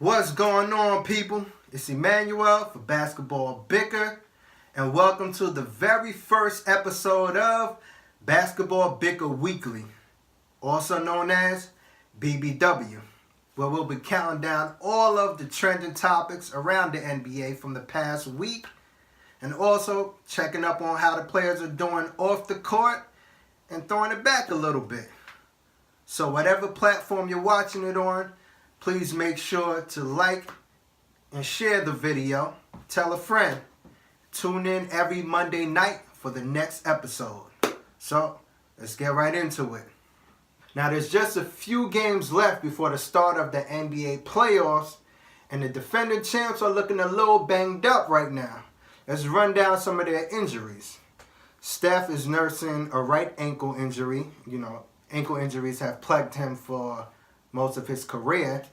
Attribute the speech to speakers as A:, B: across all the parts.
A: What's going on, people? It's Emmanuel for Basketball Bicker, and welcome to the very first episode of Basketball Bicker Weekly, also known as BBW, where we'll be counting down all of the trending topics around the NBA from the past week, and also checking up on how the players are doing off the court and throwing it back a little bit. So whatever platform you're watching it on, please make sure to like and share the video. Tell a friend. Tune in every Monday night for the next episode. So, let's get right into it. Now, there's just a few games left before the start of the NBA playoffs, and the defending champs are looking a little banged up right now. Let's run down some of their injuries. Steph is nursing a right ankle injury. Ankle injuries have plagued him for most of his career.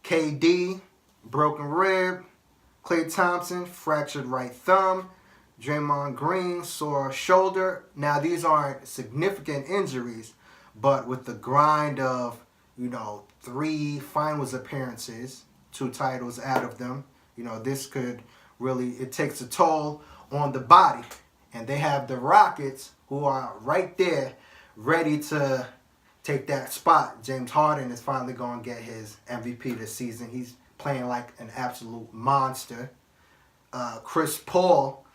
A: KD, broken rib. Klay Thompson, fractured right thumb. Draymond Green, sore shoulder. Now, these aren't significant injuries, but with the grind of, 3 finals appearances, 2 titles out of them, this could really, it takes a toll on the body. And they have the Rockets, who are right there, ready to take that spot. James Harden is finally going to get his MVP this season. He's playing like an absolute monster. Chris Paul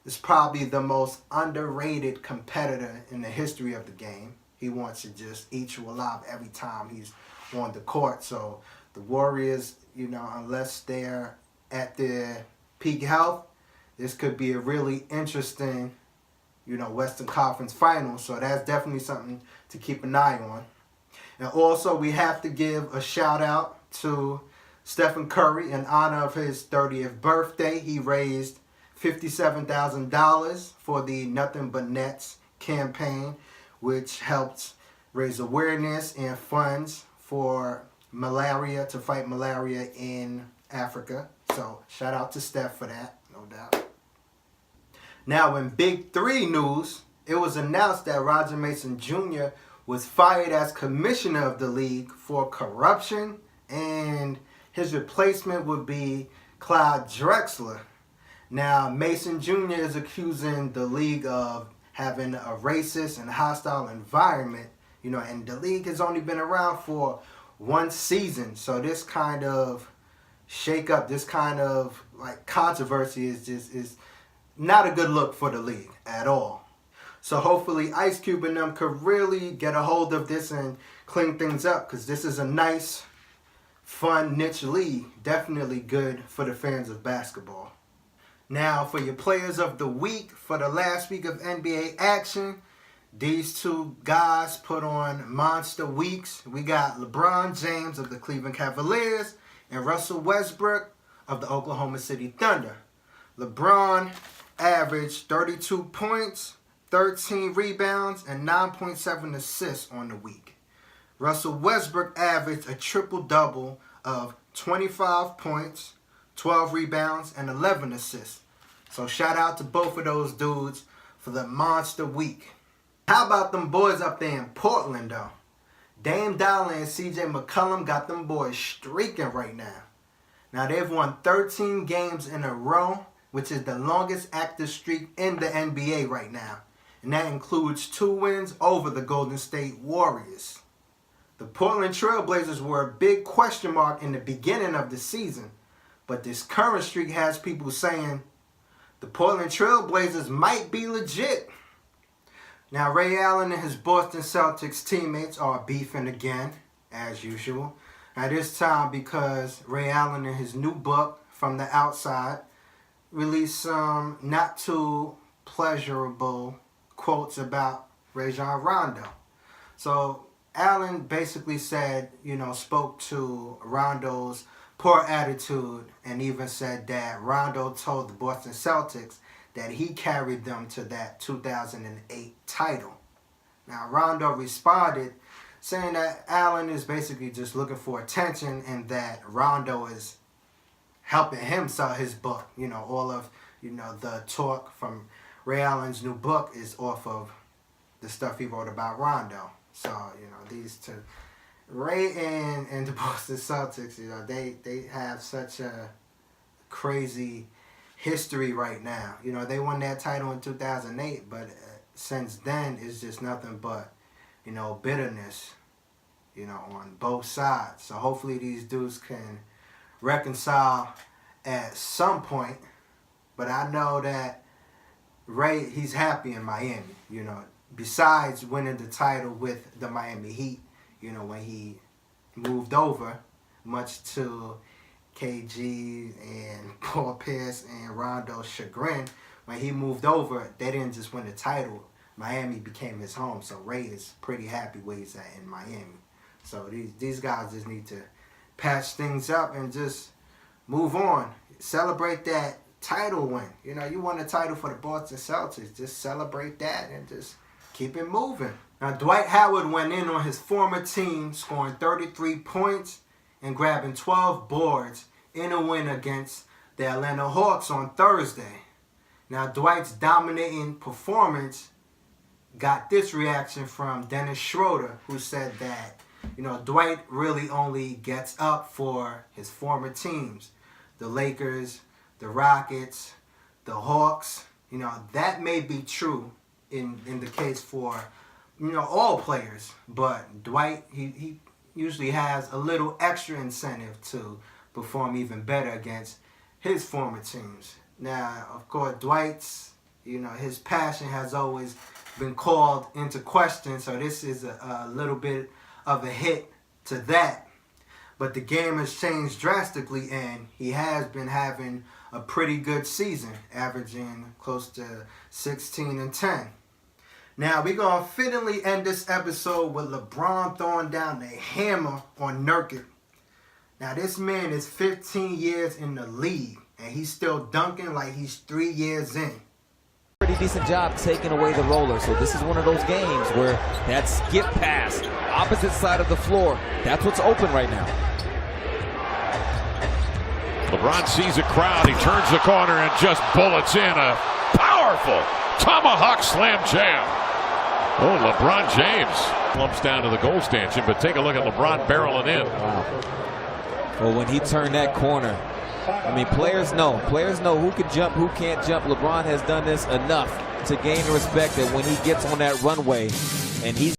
A: is probably the most underrated competitor in the history of the game. He wants to just eat you alive every time he's on the court. So the Warriors, unless they're at their peak health, this could be a really interesting Western Conference Finals. So that's definitely something to keep an eye on. And also, we have to give a shout out to Stephen Curry in honor of his 30th birthday. He raised $57,000 for the Nothing But Nets campaign, which helped raise awareness and funds for malaria, to fight malaria in Africa. So shout out to Steph for that, no doubt. Now, in Big 3 news, it was announced that Roger Mason Jr. was fired as commissioner of the league for corruption, and his replacement would be Clyde Drexler. Now, Mason Jr. is accusing the league of having a racist and hostile environment, and the league has only been around for 1 season, so this kind of shake-up, this kind of controversy is not a good look for the league at all. So hopefully Ice Cube and them could really get a hold of this and clean things up, because this is a nice, fun, niche league. Definitely good for the fans of basketball. Now, for your players of the week, for the last week of NBA action, these 2 guys put on monster weeks. We got LeBron James of the Cleveland Cavaliers and Russell Westbrook of the Oklahoma City Thunder. LeBron averaged 32 points, 13 rebounds, and 9.7 assists on the week. Russell Westbrook averaged a triple-double of 25 points, 12 rebounds, and 11 assists. So shout out to both of those dudes for the monster week. How about them boys up there in Portland, though? Dame Dollar and CJ McCollum got them boys streaking right now. Now, they've won 13 games in a row, which is the longest active streak in the NBA right now. And that includes 2 wins over the Golden State Warriors. The Portland Trail Blazers were a big question mark in the beginning of the season, but this current streak has people saying the Portland Trail Blazers might be legit. Now, Ray Allen and his Boston Celtics teammates are beefing again, as usual. Now, this time because Ray Allen in his new book, From the Outside, released some not too pleasurable quotes about Rajon Rondo. So Allen basically said, spoke to Rondo's poor attitude, and even said that Rondo told the Boston Celtics that he carried them to that 2008 title. Now, Rondo responded saying that Allen is basically just looking for attention, and that Rondo is helping him sell his book. All of, the talk from Ray Allen's new book is off of the stuff he wrote about Rondo. So, these 2 Ray and the Boston Celtics, you know, they have such a crazy history right now. You know, they won that title in 2008, but since then it's just nothing but, you know, bitterness, you know, on both sides. So hopefully these dudes can reconcile at some point. But I know that Ray, he's happy in Miami, you know, besides winning the title with the Miami Heat, you know, when he moved over, much to KG and Paul Pierce and Rondo's chagrin, when he moved over, they didn't just win the title. Miami became his home, so Ray is pretty happy where he's at in Miami. So these guys just need to patch things up and just move on. Celebrate that title win. You know, you won a title for the Boston Celtics. Just celebrate that and just keep it moving. Now, Dwight Howard went in on his former team, scoring 33 points and grabbing 12 boards in a win against the Atlanta Hawks on Thursday. Now, Dwight's dominating performance got this reaction from Dennis Schroeder, who said that, you know, Dwight really only gets up for his former teams, the Lakers, the Rockets, the Hawks. You know, that may be true in the case for, you know, all players, but Dwight, he usually has a little extra incentive to perform even better against his former teams. Now, of course, Dwight's, you know, his passion has always been called into question, so this is a little bit of a hit to that. But the game has changed drastically, and he has been having a pretty good season, averaging close to 16 and 10. Now, we're going to fittingly end this episode with LeBron throwing down the hammer on Nurkic. Now, this man is 15 years in the league, and he's still dunking like he's 3 years in.
B: Pretty decent job taking away the roller. So this is one of those games where that skip pass, opposite side of the floor, that's what's open right now.
C: LeBron sees a crowd. He turns the corner and just bullets in a powerful tomahawk slam jam. Oh, LeBron James lumps down to the goal stanchion, but take a look at LeBron barreling in.
B: Wow. Well, when he turned that corner, I mean, players know who can jump, who can't jump. LeBron has done this enough to gain the respect that when he gets on that runway and he's